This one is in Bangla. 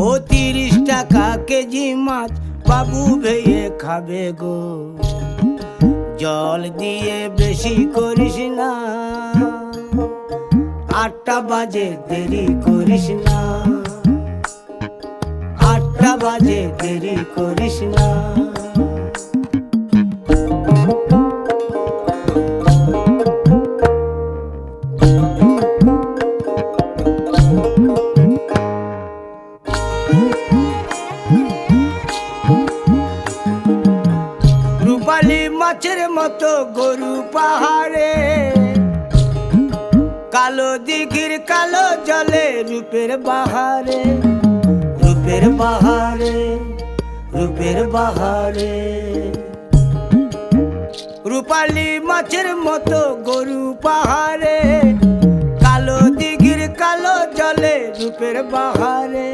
ও 30 টাকা কেজি মাছ বাবু ভেয়ে খাবে গো। জল দিয়ে বেশি করিস না, 8টা বাজে দেরি করিস না, 8টা বাজে দেরি করিস না। রূপালী মাছের মতো গরু পাহাড়ে, কালো দিঘির কালো জলে রূপের বাহারে, রূপের বাহারে, রূপের বাহারে। রূপালী মাছের মতো গরু পাহাড়ে, কালো দিঘির কালো জলে রূপের বাহারে।